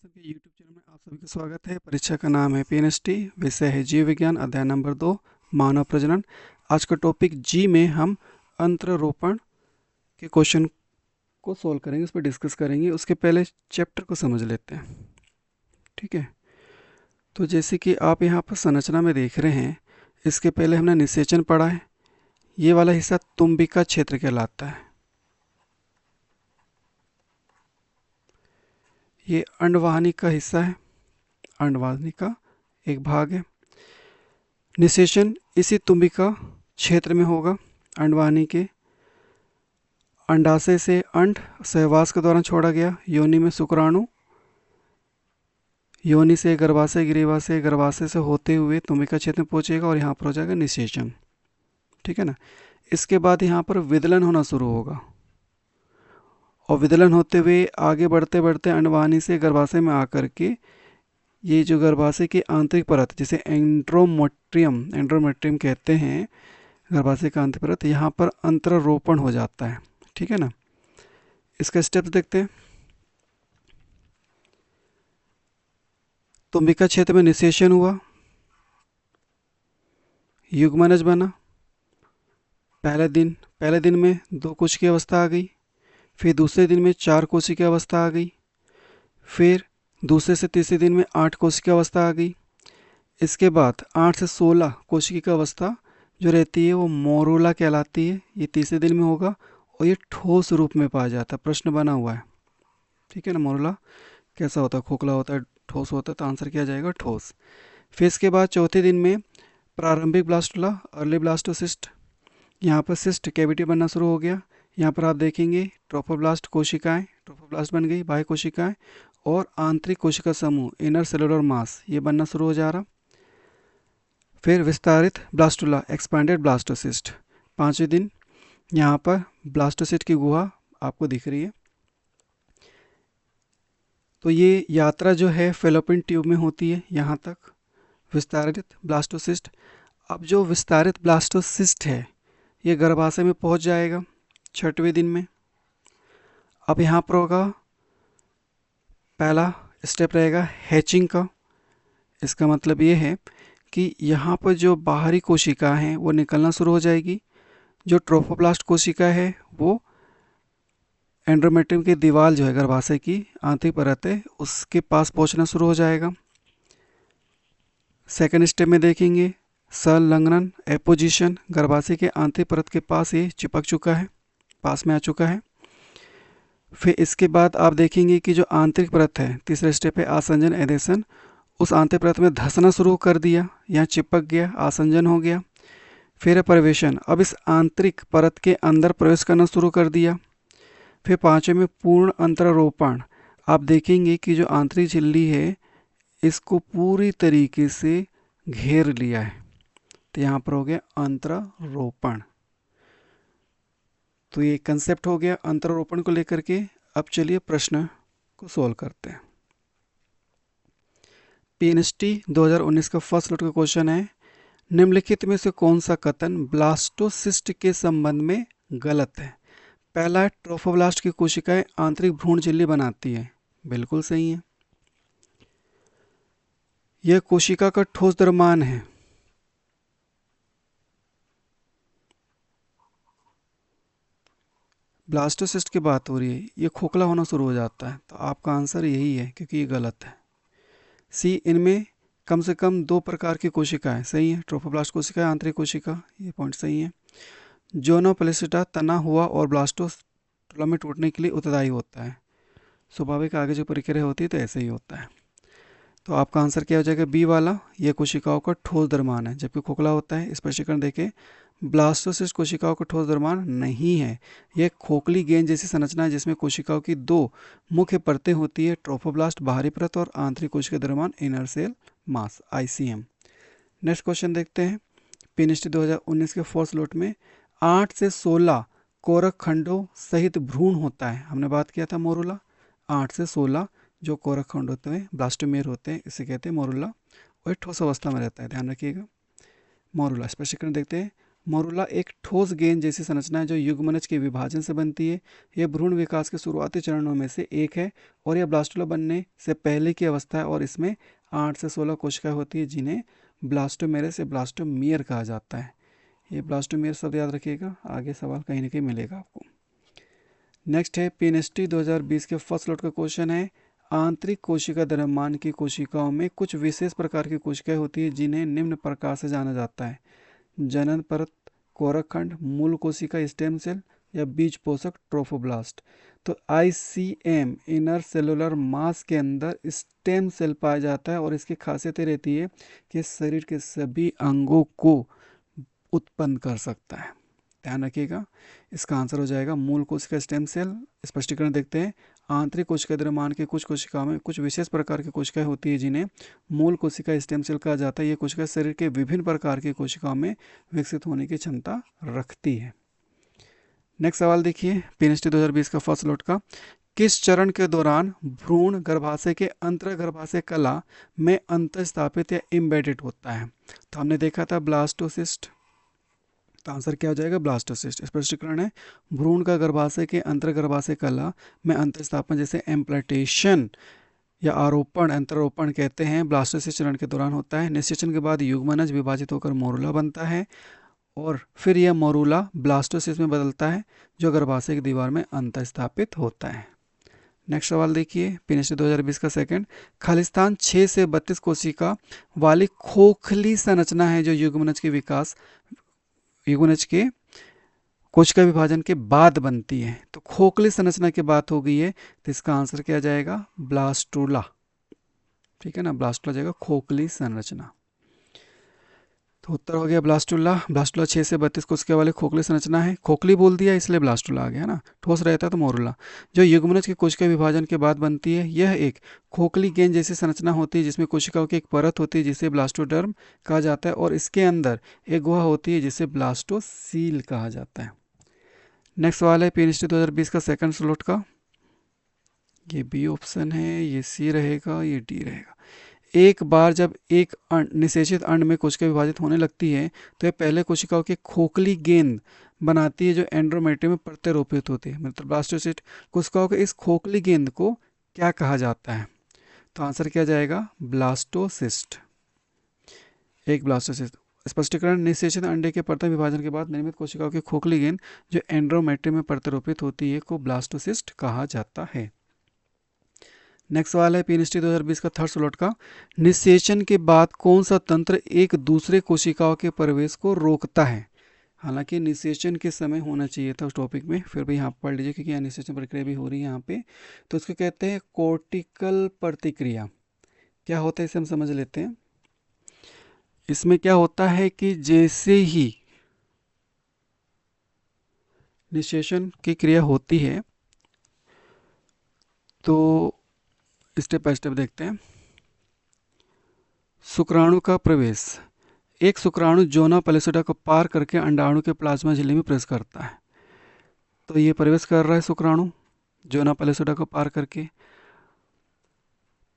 सबके YouTube channel में आप सभी का स्वागत है। परीक्षा का नाम है पीएनएसटी, विषय है जीव विज्ञान, अध्याय नंबर 2 मानव प्रजनन। आज का टॉपिक जी में हम अंतरोपण के क्वेश्चन को सोल्व करेंगे, उस पर डिस्कस करेंगे। उसके पहले चैप्टर को समझ लेते हैं, ठीक है। तो जैसे कि आप यहाँ पर संरचना में देख रहे हैं, इसके पहले हमने निषेचन पढ़ा है। ये वाला हिस्सा तुम्बिका क्षेत्र कहलाता है। ये अंडवाहिनी का हिस्सा है, अंडवाहिनी का एक भाग है। निषेचन इसी तुम्बिका क्षेत्र में होगा। अंडवाहिनी के अंडाशय से अंड सहवास के दौरान छोड़ा गया, योनि में शुक्राणु, योनि से गर्भाशय, गर्भाशय से होते हुए तुम्बिका क्षेत्र में पहुंचेगा और यहाँ पर हो जाएगा निषेचन, ठीक है ना। इसके बाद यहाँ पर विदलन होना शुरू होगा और विदलन होते हुए आगे बढ़ते बढ़ते अंडवाहिनी से गर्भाशय में आकर के ये जो गर्भाशय की आंतरिक परत, जिसे एंड्रोमेट्रियम कहते हैं, गर्भाशय का आंतरिक परत, यहाँ पर अंतरोपण हो जाता है, ठीक है ना। इसका स्टेप्स देखते हैं। तुम्बिका क्षेत्र में निषेचन हुआ, युग्मनज बना। पहले दिन में 2 कोशिका की अवस्था आ गई, फिर दूसरे दिन में 4 कोशिका की अवस्था आ गई, फिर दूसरे से तीसरे दिन में 8 कोशिका की अवस्था आ गई। इसके बाद 8 से 16 कोशिका की अवस्था जो रहती है वो मोरूला कहलाती है। ये तीसरे दिन में होगा और ये ठोस रूप में पाया जाता है। प्रश्न बना हुआ है, ठीक है ना। मोरूला कैसा होता है? खोखला होता है, ठोस होता है, तो आंसर किया जाएगा ठोस। फिर इसके बाद चौथे दिन में प्रारंभिक ब्लास्टुला, अर्ली ब्लास्टोसिस्ट, यहाँ पर सिस्ट कैविटी बनना शुरू हो गया। यहाँ पर आप देखेंगे ट्रोफोब्लास्ट कोशिकाएं, ट्रोफोब्लास्ट बन गई, बाह्य कोशिकाएं, और आंतरिक कोशिका समूह, इनर सेलुलर मास, ये बनना शुरू हो जा रहा। फिर विस्तारित ब्लास्टुला, एक्सपैंडेड ब्लास्टोसिस्ट, 5वें दिन यहाँ पर ब्लास्टोसिस्ट की गुहा आपको दिख रही है। तो ये यात्रा जो है फेलोपियन ट्यूब में होती है यहाँ तक, विस्तारित ब्लास्टोसिस्ट। अब जो विस्तारित ब्लास्टोसिस्ट है ये गर्भाशय में पहुँच जाएगा 6वें दिन में। अब यहाँ पर होगा पहला स्टेप रहेगा हैचिंग का। इसका मतलब ये है कि यहाँ पर जो बाहरी कोशिका हैं वो निकलना शुरू हो जाएगी। जो ट्रोफोब्लास्ट कोशिका है वो एंड्रोमेट्रियम की दीवार जो है गर्भाशय की आंतरिक परत है उसके पास पहुँचना शुरू हो जाएगा। सेकेंड स्टेप में देखेंगे संलग्नन, एपोजिशन, गर्भाशय के आंतरिक परत के पास ये चिपक चुका है, पास में आ चुका है। फिर इसके बाद आप देखेंगे कि जो आंतरिक परत है, तीसरा स्टेप है आसंजन, एडेशन, उस आंतरिक परत में धंसना शुरू कर दिया, यहाँ चिपक गया, आसंजन हो गया। फिर प्रवेशन, अब इस आंतरिक परत के अंदर प्रवेश करना शुरू कर दिया। फिर 5वें में पूर्ण अंतरोपण, आप देखेंगे कि जो आंतरिक झिल्ली है इसको पूरी तरीके से घेर लिया है, तो यहाँ पर हो गया अंतरोपण। तो ये कंसेप्ट हो गया अंतरोपण को लेकर के। अब चलिए प्रश्न को सोल्व करते हैं। पीएनएसटी 2019 का फर्स्ट लॉट का क्वेश्चन है, निम्नलिखित में से कौन सा कथन ब्लास्टोसिस्ट के संबंध में गलत है? पहला है ट्रोफोब्लास्ट की कोशिकाएं आंतरिक भ्रूण झिल्ली बनाती है, बिल्कुल सही है। यह कोशिका का ठोस द्रव्यमान है, ब्लास्टोसिस्ट की बात हो रही है, ये खोखला होना शुरू हो जाता है, तो आपका आंसर यही है क्योंकि ये गलत है। सी, इनमें कम से कम 2 प्रकार की कोशिकाएं, सही है, ट्रोफोब्लास्ट कोशिका, आंतरिक कोशिका, ये पॉइंट सही है। जोनोप्लासिटा तना हुआ और ब्लास्टोस्टोमा में टूटने के लिए उत्तरदायी होता है। स्वाभाविक आगे जो प्रक्रिया होती है तो ऐसे ही होता है। तो आपका आंसर क्या हो जाएगा? बी वाला, यह कोशिकाओं का ठोस द्रव्यमान है, जबकि खोखला होता है। स्पष्टीकरण देखें, ब्लास्टोसिस्ट कोशिकाओं का ठोस द्रव्यमान नहीं है, यह खोखली गेंद जैसी संरचना है जिसमें कोशिकाओं की 2 मुख्य परतें होती है, ट्रोफोब्लास्ट बाहरी परत और आंतरिक कोशिका द्रव्यमान inner cell mass, ICM। Next question देखते हैं। पीएनएसटी 2019 के फर्स्ट लॉट में 8 से 16 कोरक खंडों सहित भ्रूण होता है, हमने बात किया था मोरूला। 8 से 16 जो कोरक खंड होते हैं, ब्लास्टोमेर होते हैं, इसे कहते हैं मोरूला, और ठोस अवस्था में रहता है, ध्यान रखिएगा। मोरूला, स्पष्टीकरण देखते हैं। मोरूला एक ठोस गेंद जैसी संरचना है जो युग्मनज के विभाजन से बनती है। यह भ्रूण विकास के शुरुआती चरणों में से एक है और यह ब्लास्टुला बनने से पहले की अवस्था है और इसमें 8 से 16 कोशिकाएं होती है जिन्हें ब्लास्टोमेरेस या ब्लास्टोमियर कहा जाता है। ये ब्लास्टोमियर शब्द याद रखिएगा, आगे सवाल कहीं ना कहीं मिलेगा आपको। नेक्स्ट है पीएनएसटी 2020 के फर्स्ट लॉट का क्वेश्चन है, आंतरिक कोशिका द्रव्यमान की कोशिकाओं में कुछ विशेष प्रकार की कोशिकाएं होती है जिन्हें निम्न प्रकार से जाना जाता है। जनन परत, कोरकखंड, मूल कोशिका स्टेम सेल या बीज पोषक ट्रोफोब्लास्ट। तो आईसीएम इनर सेलुलर मास के अंदर स्टेम सेल पाया जाता है और इसकी खासियत रहती है कि शरीर के सभी अंगों को उत्पन्न कर सकता है। ध्यान रखिएगा, इसका आंसर हो जाएगा मूल कोशिका स्टेम सेल। स्पष्टीकरण देखते हैं, आंतरिक कोशिका द्रव्यमान की कुछ कोशिकाओं में कुछ विशेष प्रकार की कोशिकाएं होती है जिन्हें मूल कोशिका स्टेम सेल कहा जाता है। ये कोशिका शरीर के विभिन्न प्रकार की कोशिकाओं में विकसित होने की क्षमता रखती है। नेक्स्ट सवाल देखिए पीएनएसटी 2020 का फर्स्ट लॉट का, किस चरण के दौरान भ्रूण गर्भाशय के अंतर्गर्भाशय कला में अंतःस्थापित या इम्बेडेड होता है? तो हमने देखा था ब्लास्टोसिस्ट, तो आंसर क्या हो जाएगा ब्लास्टोसिस्ट। स्पष्टीकरण है, भ्रूण का गर्भाशय के अंतर्गर्भाशय कला में अंतःस्थापन जैसे एम्प्लांटेशन या आरोपण अंतरोपण कहते हैं ब्लास्टोसिस्ट चरण के दौरान होता है। निषेचन के बाद युग्मनज विभाजित होकर मोरूला बनता है और फिर यह मोरूला ब्लास्टोसिस्ट में बदलता है जो गर्भाशय की दीवार में अंतःस्थापित होता है। नेक्स्ट सवाल देखिए पीएनएसटी 2020 का सेकंड, खालिस्तान 6 से 32 कोशिका वाली खोखली संरचना है जो युग्मनज के कोशिका विभाजन के बाद बनती है। तो खोखली संरचना की बात हो गई है तो इसका आंसर क्या जाएगा ब्लास्टुला। ठीक है ना, ब्लास्टुला जाएगा खोखली संरचना। तो उत्तर हो गया ब्लास्टुला। ब्लास्टुला 6 से 32 कोशिका वाले खोखली संरचना है, खोखली बोल दिया इसलिए ब्लास्टुला आ गया ना, ठोस रहता तो मोरूला। जो युग्मनज के कोशिका विभाजन के बाद बनती है, यह एक खोखली गेंद जैसी संरचना होती है जिसमें कोशिकाओं की एक परत होती है जिसे ब्लास्टोडर्म कहा जाता है और इसके अंदर एक गुहा होती है जिसे ब्लास्टोसील कहा जाता है। नेक्स्ट सवाल है पीएनएसटी 2020 का सेकंड स्लॉट का, ये बी ऑप्शन है, ये सी रहेगा, ये डी रहेगा। एक बार जब एक निषेचित अंड में कोशिका विभाजित होने लगती है तो यह पहले कोशिकाओं की खोखली गेंद बनाती है जो एंड्रोमेट्रियम में प्रत्यारोपित होती है। मतलब ब्लास्टोसिस्ट कोशिकाओं के इस खोखली गेंद को क्या कहा जाता है? तो आंसर क्या जाएगा ब्लास्टोसिस्ट। एक ब्लास्टोसिस्ट। स्पष्टीकरण, निषेचित अंडे के परत विभाजन के बाद निर्मित कोशिकाओं की खोखली गेंद जो एंड्रोमेट्रियम में प्रत्यारोपित होती है को ब्लास्टोसिस्ट कहा जाता है। नेक्स्ट सवाल है पीएनएसटी 2020 का थर्ड स्लॉट का, निषेचन के बाद कौन सा तंत्र एक दूसरे कोशिकाओं के प्रवेश को रोकता है? हालांकि निषेचन के समय होना चाहिए था उस टॉपिक में, फिर भी यहाँ पढ़ लीजिए क्योंकि यहाँ निषेचन प्रक्रिया भी हो रही है यहाँ पे। तो इसको कहते हैं कोर्टिकल प्रतिक्रिया। क्या होता है इसे हम समझ लेते हैं। इसमें क्या होता है कि जैसे ही निषेचन की क्रिया होती है तो स्टेप बाय स्टेप देखते हैं। शुक्राणु का प्रवेश, एक शुक्राणु जोना पैलिसिडा को पार करके अंडाणु के प्लाज्मा झिल्ली में प्रवेश करता है। तो ये प्रवेश कर रहा है शुक्राणु जोना पैलिसिडा को पार करके।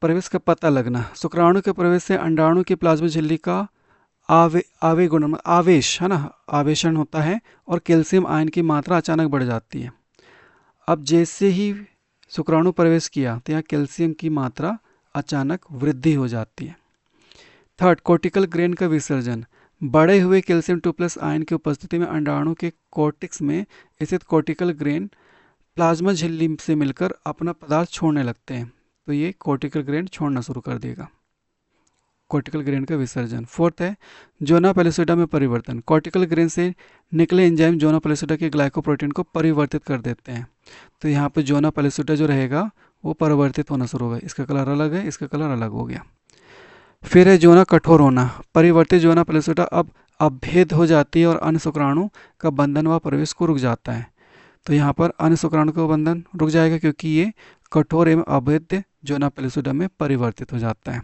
प्रवेश का पता लगना, शुक्राणु के प्रवेश से अंडाणु की प्लाज्मा झिल्ली का आवेश है ना, आवेशन होता है और कैल्शियम आयन की मात्रा अचानक बढ़ जाती है। अब जैसे ही शुक्राणु प्रवेश किया तो यहाँ कैल्शियम की मात्रा अचानक वृद्धि हो जाती है। थर्ड, कोर्टिकल ग्रेन का विसर्जन, बढ़े हुए कैल्शियम 2+ आयन की उपस्थिति में अंडाणु के कॉर्टेक्स में स्थित कोर्टिकल ग्रेन प्लाज्मा झिल्ली से मिलकर अपना पदार्थ छोड़ने लगते हैं। तो ये कोर्टिकल ग्रेन छोड़ना शुरू कर देगा, कोर्टिकल ग्रेन का विसर्जन। फोर्थ है जोना पैलिसिडा में परिवर्तन, कोर्टिकल ग्रेन से निकले एंजाइम जोना पैलिसिडा के ग्लाइकोप्रोटीन को परिवर्तित कर देते हैं। तो यहाँ पे जोना पैलिसिडा जो रहेगा वो परिवर्तित होना शुरू होगा, इसका कलर अलग है, इसका कलर अलग हो गया। फिर है जोना कठोर होना, परिवर्तित जोना पैलिसिडा अब अभेद हो जाती है और अन्य शुक्राणु का बंधन व प्रवेश को रुक जाता है। तो यहाँ पर अन्य शुक्राणु का बंधन रुक जाएगा क्योंकि ये कठोर एवं अभेद्य जोना पैलिसिडा में परिवर्तित हो जाता है।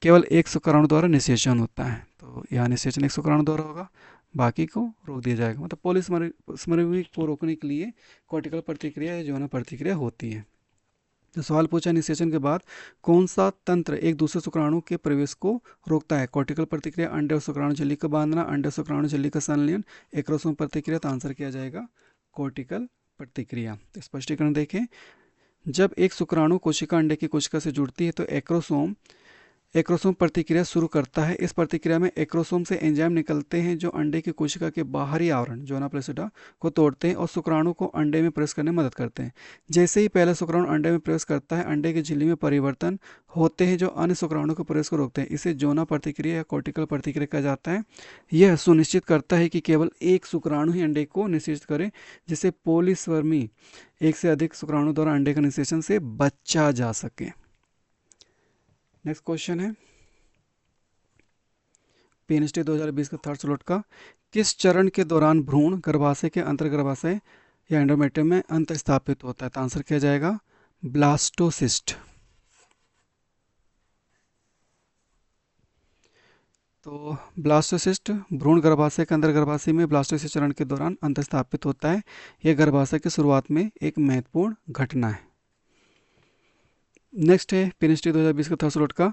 केवल एक शुक्राणु द्वारा निषेचन होता है, तो यहाँ निषेचन एक शुक्राणु द्वारा होगा, बाकी को रोक दिया जाएगा। मतलब पॉलीमरेज को रोकने के लिए कोर्टिकल प्रतिक्रिया या जोना प्रतिक्रिया होती है। जो सवाल पूछा, निषेचन के बाद कौन सा तंत्र एक दूसरे शुक्राणु के प्रवेश को रोकता है? कॉर्टिकल प्रतिक्रिया, अंडे और शुक्राणु झिल्ली का बांधना, अंडे और शुक्राणु झिल्ली का संलयन, एक्रोसोम प्रतिक्रिया। तो आंसर किया जाएगा कॉर्टिकल प्रतिक्रिया। तो स्पष्टीकरण देखें, जब एक शुक्राणु कोशिका अंडे की कोशिका से जुड़ती है तो एक्रोसोम प्रतिक्रिया शुरू करता है। इस प्रक्रिया में एक्रोसोम से एंजाइम निकलते हैं जो अंडे की कोशिका के बाहरी आवरण जोना प्लेसिडा को तोड़ते हैं और शुक्राणु को अंडे में प्रवेश करने में मदद करते हैं। जैसे ही पहला शुक्राणु अंडे में प्रवेश करता है, अंडे की झिल्ली में परिवर्तन होते हैं जो अन्य शुक्राणु के प्रवेश को रोकते हैं। इसे जोना प्रतिक्रिया या कॉर्टिकल प्रतिक्रिया कहा जाता है। यह सुनिश्चित करता है कि केवल एक शुक्राणु ही अंडे को निषेचित करे, जिससे पॉलीस्पर्मी एक से अधिक शुक्राणु द्वारा अंडे का निषेचन से बचा जा सके। नेक्स्ट क्वेश्चन है पीएनएसटी 2020 का थर्ड स्लॉट का, किस चरण के दौरान भ्रूण गर्भाशय के अंतर्गर्भाशय या एंडोमेट्रियम में अंतःस्थापित होता है? तो आंसर किया जाएगा ब्लास्टोसिस्ट। तो ब्लास्टोसिस्ट भ्रूण गर्भाशय के अंदर गर्भाशय में ब्लास्टोसिस्ट चरण के दौरान अंतःस्थापित होता है। यह गर्भाशय की शुरुआत में एक महत्वपूर्ण घटना है। नेक्स्ट है पीएनएसटी 2020 का थर्ड स्लॉट का,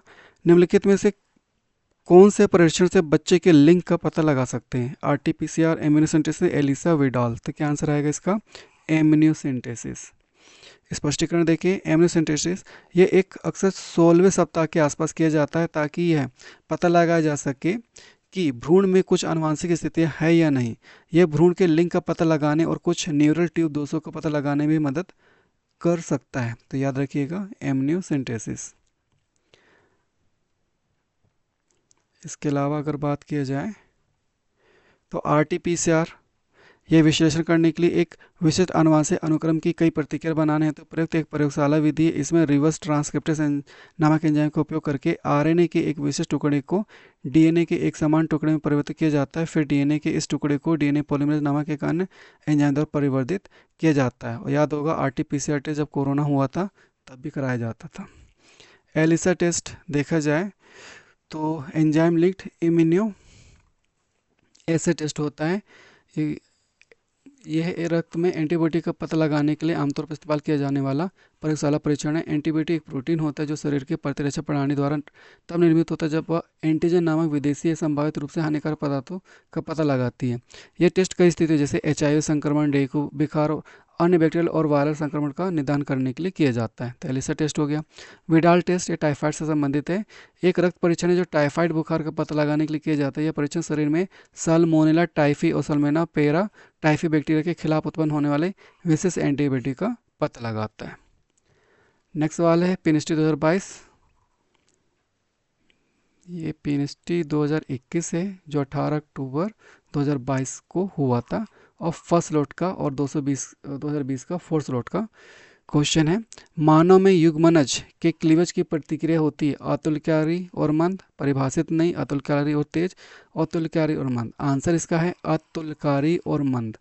निम्नलिखित में से कौन से परीक्षण से बच्चे के लिंग का पता लगा सकते हैं? RTPCR, amniocentesis, ELISA, Widal. तो क्या आंसर आएगा इसका? एम्यूनोसेंटेसिस। स्पष्टीकरण देखें, एम्यूनोसेंटेसिस ये एक अक्सर 16वें सप्ताह के आसपास किया जाता है ताकि यह पता लगाया जा सके कि भ्रूण में कुछ आनुवंशिक स्थितियां है या नहीं। यह भ्रूण के लिंग का पता लगाने और कुछ न्यूरल ट्यूब दोषों का पता लगाने में मदद कर सकता है। तो याद रखिएगा एम्यूनोसेंटेसिस। इसके अलावा अगर बात किया जाए तो आरटीपीसीआर यह विश्लेषण करने के लिए एक विशिष्ट आनुवंशिक अनुक्रम की कई प्रतिक्रिया बनाने हैं तो प्रयुक्त एक प्रयोगशाला विधि है। इसमें रिवर्स ट्रांसक्रिप्टेज नामक एंजाइम का उपयोग करके आरएनए के एक विशिष्ट टुकड़े को डीएनए के एक समान टुकड़े में परिवर्तित किया जाता है। फिर डीएनए के इस टुकड़े को डीएनए पॉलीमरेज नामक एक अन्य एंजाइम द्वारा परिवर्तित किया जाता है। और याद होगा आरटीपीसीआर टेस्ट जब कोरोना हुआ था तब भी कराया जाता था। एलिसा टेस्ट देखा जाए तो एंजाइम लिंक्ड इम्यूनो एसे टेस्ट होता है। यह रक्त में एंटीबॉडी का पता लगाने के लिए आमतौर पर इस्तेमाल किया जाने वाला प्रयोगशाला परीक्षण है। एंटीबॉडी एक प्रोटीन होता है जो शरीर के प्रतिरक्षा प्रणाली द्वारा तब निर्मित होता है जब वह एंटीजन नामक विदेशी संभावित रूप से हानिकारक पदार्थों का पता लगाती है। यह टेस्ट कई स्थितियों जैसे एचआईवी संक्रमण, डेंगू, बुखार, अन्य बैक्टीरियल और वायरल संक्रमण का निदान करने के लिए किया जाता है। तो एलिसा टेस्ट हो गया। विडाल टेस्ट ये टाइफाइड से संबंधित है। एक रक्त परीक्षण है जो टाइफाइड बुखार का पता लगाने के लिए किया जाता है। यह परीक्षण शरीर में साल्मोनेला टाइफी और सल्मोनेला पेरा टाइफी बैक्टीरिया के खिलाफ उत्पन्न होने वाले विशेष एंटीबॉडी का पता लगाता है। नेक्स्ट सवाल है पीएनएसटी 2022। ये पीएनएसटी 2021 है जो 18 अक्टूबर 2022 को हुआ था और फर्स्ट लॉट का और 2020 का फोर्थ स्लॉट का क्वेश्चन है। मानव में युग्मनज के क्लीवेज की प्रतिक्रिया होती है अतुल्यकारी और मंद, परिभाषित नहीं, अतुल्यकारी और तेज, अतुल्यकारी और मंद। आंसर इसका है अतुल्यकारी और मंद।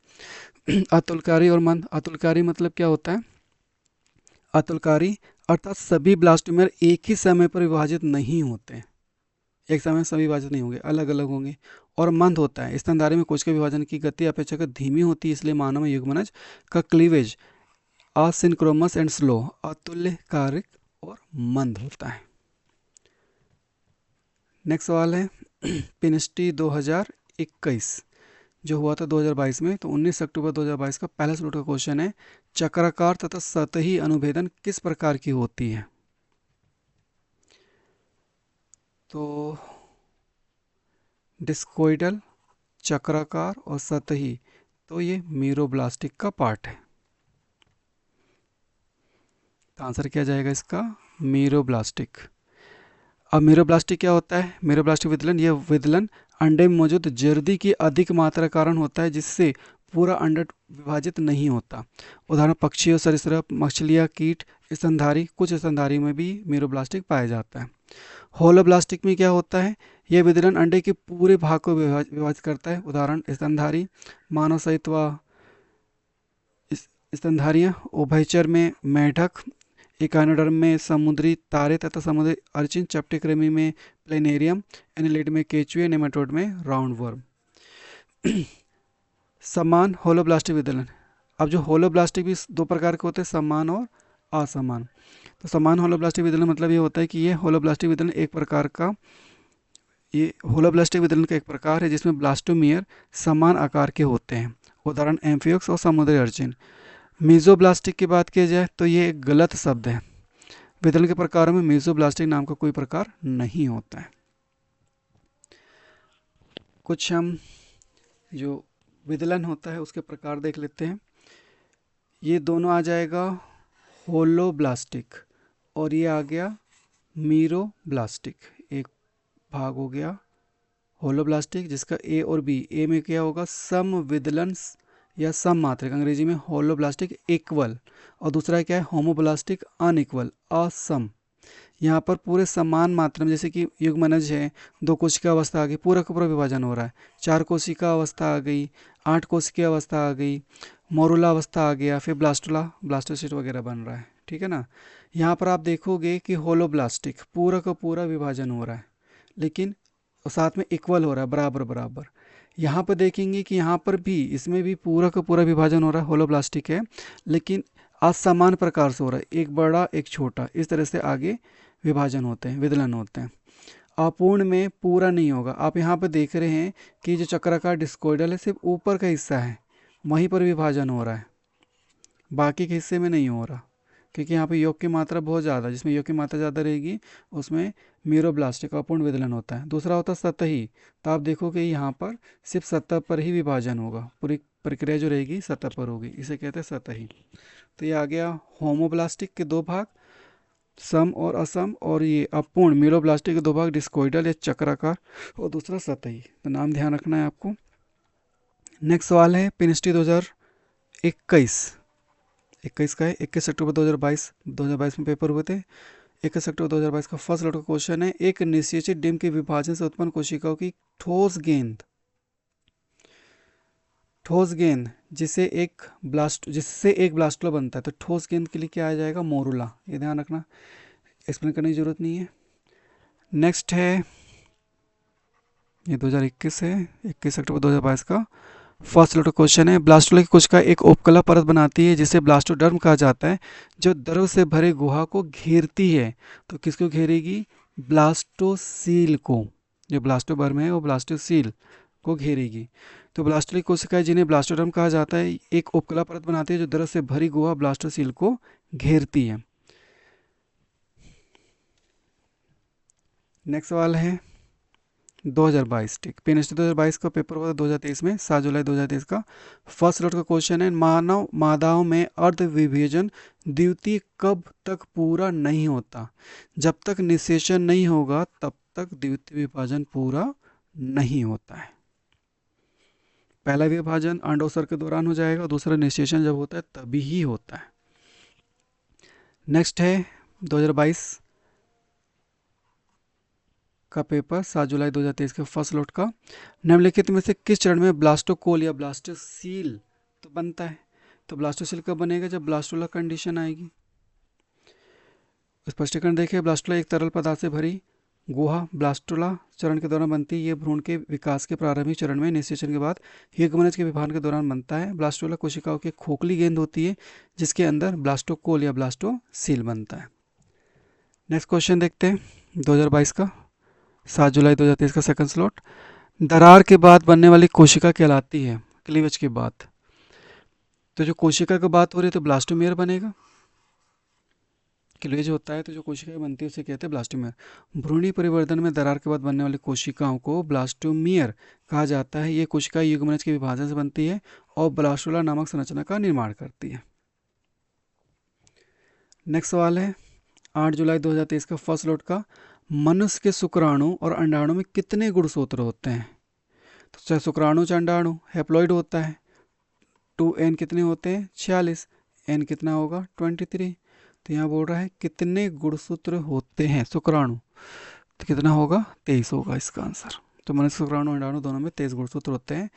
अतुल्यकारी और मंद, अतुल्यकारी मतलब क्या होता है? अतुल्यकारी अर्थात सभी ब्लास्टोमेर एक ही समय पर विभाजित नहीं होते, एक समय सभी विभाजित नहीं होंगे, अलग अलग होंगे। और मंद होता है, स्तनधारी में कोशिका विभाजन की गति अपेक्षाकृत धीमी होती है, इसलिए मानव में युग्मनज का क्लीवेज असिंक्रोनस एंड स्लो, अतुल्यकारिक और मंद होता है। नेक्स्ट सवाल है पीएनएसटी 2021 जो हुआ था 2022 में, तो 19 अक्टूबर 2022 का पहला स्लॉट का क्वेश्चन है। चक्राकार तथा सतही अनुभेदन किस प्रकार की होती है? तो डिस्कोइडल, चक्राकार और सतही, तो ये मीरोब्लास्टिक का पार्ट है। तो आंसर क्या जाएगा इसका? मीरोब्लास्टिक। अब मीरोब्लास्टिक क्या होता है? मीरोब्लास्टिक विदलन, यह विदलन अंडे में मौजूद जर्दी की अधिक मात्रा कारण होता है जिससे पूरा अंडा विभाजित नहीं होता। उदाहरण पक्षी और सरीसृप, मछलियाँ, कीट, स्तनधारी, कुछ स्तनधारी में भी मीरोब्लास्टिक पाया जाता है। होलोब्लास्टिक में क्या होता है? यह विदलन अंडे के पूरे भाग को विभाजित करता है। उदाहरण स्तनधारी, मानव सहित व स्तनधारियाँ, उभयचर में मेढक, इकानोडर्म में समुद्री तारे तथा समुद्री अर्चिन, चपटेकृमि में प्लेनेरियम, एनिलिड में केचुए, नेमाटोड में राउंडवर्म। समान होलोब्लास्टिक विदलन। अब जो होलोब्लास्टिक भी दो प्रकार के होते हैं, समान और असमान। तो समान होलोब्लास्टिक विदलन मतलब ये होता है कि ये होलोब्लास्टिक विदलन एक प्रकार का, ये होलोब्लास्टिक विदलन का एक प्रकार है जिसमें ब्लास्टोमियर समान आकार के होते हैं। उदाहरण एम्फियोक्स और समुद्री अर्चिन। मीजोब्लास्टिक की बात की जाए तो ये एक गलत शब्द है। विदलन के प्रकारों में मीजोब्लास्टिक नाम का कोई प्रकार नहीं होता है। कुछ हम जो विदलन होता है उसके प्रकार देख लेते हैं। ये दोनों आ जाएगा होलोब्लास्टिक, और ये आ गया मीरोब्लास्टिक। एक भाग हो गया होलोब्लास्टिक जिसका ए और बी, ए में क्या होगा सम विदलन या सम मात्रक, अंग्रेजी में होलोब्लास्टिक इक्वल, और दूसरा क्या है होमोब्लास्टिक अनइक्वल असम। यहाँ पर पूरे समान मात्रा में, जैसे कि युग्मनज है, 2 कोशिका अवस्था आ गई, पूरा का पूरा विभाजन हो रहा है। 4 कोशिका अवस्था आ गई, 8 कोशिका अवस्था आ गई, मोरुला अवस्था आ गया, फिर ब्लास्टुला ब्लास्टोसिस्ट वगैरह बन रहा है। ठीक है ना। यहाँ पर आप देखोगे कि होलोब्लास्टिक पूरा का पूरा विभाजन हो रहा है, लेकिन साथ में इक्वल हो रहा है, बराबर बराबर। यहाँ पर देखेंगे कि यहाँ पर भी, इसमें भी पूरा का पूरा विभाजन हो रहा है, होलोब्लास्टिक है, लेकिन असमान प्रकार से हो रहा है, एक बड़ा एक छोटा, इस तरह से आगे विभाजन होते हैं, विदलन होते हैं। अपूर्ण में पूरा नहीं होगा। आप यहाँ पर देख रहे हैं कि जो चक्राकार डिस्कोइडल है सिर्फ ऊपर का हिस्सा है, वहीं पर विभाजन हो रहा है, बाकी के हिस्से में नहीं हो रहा, क्योंकि यहाँ पे योग की मात्रा बहुत ज़्यादा है। जिसमें योग की मात्रा ज़्यादा रहेगी उसमें मीरोब्लास्टिक अपूर्ण विदलन होता है। दूसरा होता है सतही। तो आप देखोगे यहाँ पर सिर्फ सतह पर ही विभाजन होगा, पूरी प्रक्रिया जो रहेगी सतह पर होगी, इसे कहते हैं सतही। तो ये आ गया होमोब्लास्टिक के 2 भाग, सम और असम, और ये अपूर्ण मीरोब्लास्टिक के 2 भाग, डिस्कोइडल या चक्राकार, और दूसरा सतही। तो नाम ध्यान रखना है आपको। नेक्स्ट सवाल है पेनिस्ट्री 2021 का है, 21 अक्टूबर 2022 में पेपर हुए थे। 21 अक्टूबर 2022 का फर्स्ट लॉट का क्वेश्चन है, एक निश्चित डिम के विभाजन से उत्पन्न कोशिकाओं की ठोस गेंद जिससे एक ब्लास्टुला बनता है। तो ठोस गेंद के लिए क्या आ जाएगा मोरुला, ये ध्यान रखना, एक्सप्लेन करने की जरूरत नहीं है। नेक्स्ट है, ये 2021 है, 21 अक्टूबर 2022 का फर्स्ट लॉट क्वेश्चन है, ब्लास्टुला की कोशिका एक उपकला परत बनाती है जिसे ब्लास्टोडर्म कहा जाता है, जो द्रव से भरे गुहा को घेरती है। तो किसको घेरेगी, ब्लास्टोसील को। जो ब्लास्टोबर्म है वो ब्लास्टोसील को घेरेगी। तो ब्लास्टुला की कोशिकाएं जिन्हें ब्लास्टोडर्म कहा जाता है एक उपकला परत बनाती है जो द्रव से भरी गुहा ब्लास्टोसील को घेरती है। नेक्स्ट सवाल है 2022, ठीक, पेनिस्ट्री 2022 का पेपर हुआ था 2023 में, 7 जुलाई 2023 का फर्स्ट लॉट का क्वेश्चन है, मानव मादाओं में अर्ध विभेजन द्वितीय कब तक पूरा नहीं होता। जब तक निषेचन नहीं होगा तब तक द्वितीय विभाजन पूरा नहीं होता है। पहला विभाजन अंडोत्सर्ग के दौरान हो जाएगा, दूसरा निषेचन जब होता है तभी ही होता है। नेक्स्ट है 2022 का पेपर, 7 जुलाई 2023 के फर्स्ट लॉट का, निम्नलिखित में से किस चरण में ब्लास्टोकोल या ब्लास्टोसील तो बनता है। तो ब्लास्टोसील कब बनेगा, जब ब्लास्टुला कंडीशन आएगी। स्पष्टीकरण देखिए, ब्लास्टुला एक तरल पदार्थ से भरी गुहा ब्लास्टुला चरण के दौरान बनती है। ये भ्रूण के विकास के प्रारंभिक चरण में निषेचन के बाद युग्मनज के विभाजन के दौरान बनता है। ब्लास्टुला कोशिकाओं की खोखली गेंद होती है जिसके अंदर ब्लास्टोकोल या ब्लास्टोसील बनता है। नेक्स्ट क्वेश्चन देखते हैं 2022 का, 7 जुलाई 2023 का सेकंड स्लॉट, दरार के बाद बनने वाली कोशिका कहलाती है, क्लीवेज के बाद। तो जो कोशिका की बात हो रही है तो ब्लास्टोमेयर बनेगा, क्लीवेज होता है तो जो कोशिकाएं बनती है उसे कहते हैं ब्लास्टोमेयर। भ्रूणी परिवर्तन में दरार के बाद बनने वाली कोशिकाओं को ब्लास्टोमियर कहा जाता है। ये कोशिकाएं युग्मनज के विभाजन से बनती है और ब्लास्टुला नामक संरचना का निर्माण करती है। नेक्स्ट सवाल है 8 जुलाई 2023 का फर्स्ट लॉट का, मनुष्य के शुक्राणु और अंडाणु में कितने गुणसूत्र होते हैं। तो चाहे शुक्राणु चाहे अंडाणु हैप्लॉइड होता है, 2n कितने होते हैं 46, n कितना होगा 23। तो यहाँ बोल रहा है कितने गुणसूत्र होते हैं शुक्राणु, तो कितना होगा 23 होगा इसका आंसर। तो मनुष्य शुक्राणु अंडाणु दोनों में 23 गुणसूत्र होते हैं।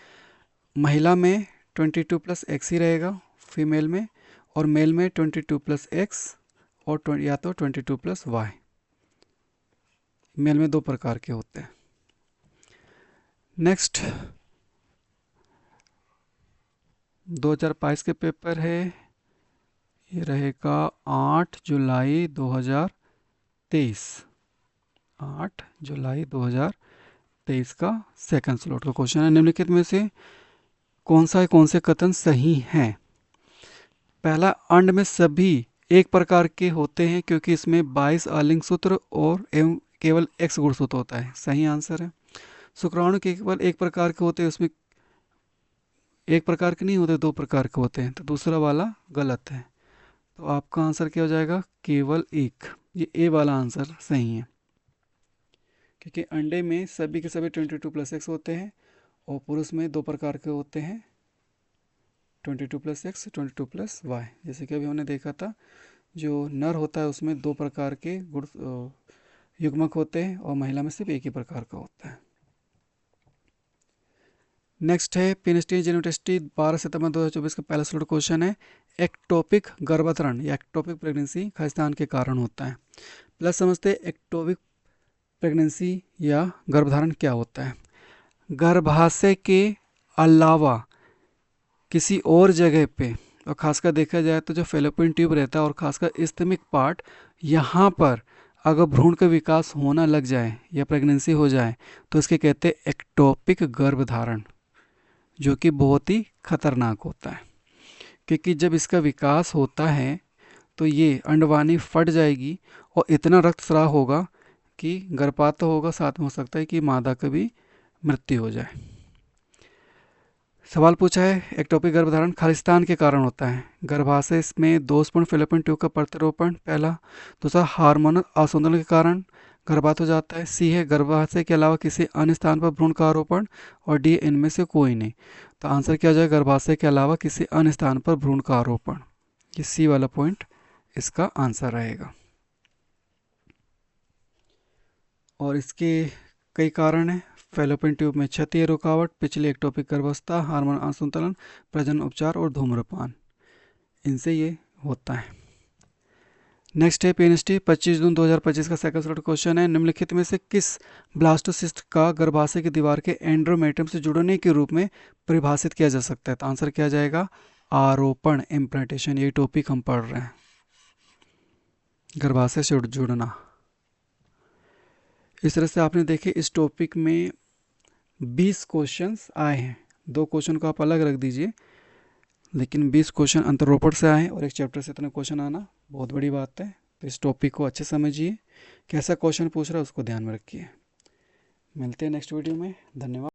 महिला में 22+x ही रहेगा फीमेल में, और मेल में 22+x और या तो 22+y। मेल में 2 प्रकार के होते हैं। नेक्स्ट 2022 के पेपर है, ये रहेगा 8 जुलाई 2023। 8 जुलाई 2023 का सेकंड स्लॉट का क्वेश्चन है। निम्नलिखित में से कौन से कथन सही हैं? पहला, अंड में सभी एक प्रकार के होते हैं क्योंकि इसमें 22 आलिंग सूत्र और एवं केवल X गुणसूत्र होता है। सही आंसर है। शुक्राणु केवल एक प्रकार के होते हैं, उसमें एक प्रकार के नहीं होते, दो प्रकार के होते हैं, तो दूसरा वाला गलत है। तो आपका आंसर क्या हो जाएगा? केवल एक। ये ए वाला आंसर सही है, क्योंकि अंडे में सभी के सभी 22+X होते हैं और पुरुष में दो प्रकार के होते हैं, 22+X 22+Y। जैसे कि अभी हमने देखा था, जो नर होता है उसमें दो प्रकार के गुण युग्मक होते हैं और महिला में सिर्फ एक ही प्रकार का होता है। नेक्स्ट है पीएनएसटी यूनिवर्सिटी 12 सितंबर 2024 का पहला स्लॉट क्वेश्चन है, एक्टोपिक गर्भधारण या एक्टोपिक प्रेगनेंसी खालिस्तान के कारण होता है। प्लस समझते हैं एक्टोपिक प्रेगनेंसी या गर्भधारण क्या होता है। गर्भाशय के अलावा किसी और जगह पे, और खासकर देखा जाए तो जो फेलोपियन ट्यूब रहता है और खासकर इस्थमिक पार्ट, यहाँ पर अगर भ्रूण का विकास होना लग जाए या प्रेगनेंसी हो जाए तो इसके कहते हैं एक्टोपिक गर्भधारण, जो कि बहुत ही खतरनाक होता है। क्योंकि जब इसका विकास होता है तो ये अंडवानी फट जाएगी और इतना रक्तस्राव होगा कि गर्भपात तो होगा, साथ में हो सकता है कि मादा का भी मृत्यु हो जाए। सवाल पूछा है, एक्टोपिक गर्भधारण खालिस्तान के कारण होता है। गर्भाशय में दोषपूर्ण फेलोपियन ट्यूब का प्रत्यारोपण पहला। दूसरा, हार्मोनल असंतुलन के कारण गर्भपात हो जाता है। सी है गर्भाशय के अलावा किसी अन्य स्थान पर भ्रूण का आरोपण। और डी, इनमें से कोई नहीं। तो आंसर क्या हो जाएगा? गर्भाशय के अलावा किसी अन्य स्थान पर भ्रूण का आरोपण। ये सी वाला पॉइंट इसका आंसर रहेगा। और इसके कई कारण हैं। फेलोपियन ट्यूब में क्षति, रुकावट, पिछली एक्टोपिक गर्भावस्था, हार्मोन असंतुलन, प्रजनन उपचार और धूम्रपान, इनसे ये होता है। नेक्स्ट है पीएनएसटी 25 जून 2025 का सेकंड स्लॉट क्वेश्चन है, निम्नलिखित में से किस ब्लास्टोसिस्ट का गर्भाशय की दीवार के एंड्रोमेट्रियम से जुड़ने के रूप में परिभाषित किया जा सकता है? तो आंसर क्या जाएगा? आरोपण, इम्प्लांटेशन। ये टॉपिक हम पढ़ रहे हैं, गर्भाशय से जुड़ना। इस तरह से आपने देखे इस टॉपिक में 20 क्वेश्चंस आए हैं। 2 क्वेश्चन को आप अलग रख दीजिए, लेकिन 20 क्वेश्चन अंतरोपण से आए हैं और एक चैप्टर से इतने क्वेश्चन आना बहुत बड़ी बात है। तो इस टॉपिक को अच्छे समझिए, कैसा क्वेश्चन पूछ रहा है उसको ध्यान में रखिए। मिलते हैं नेक्स्ट वीडियो में। धन्यवाद।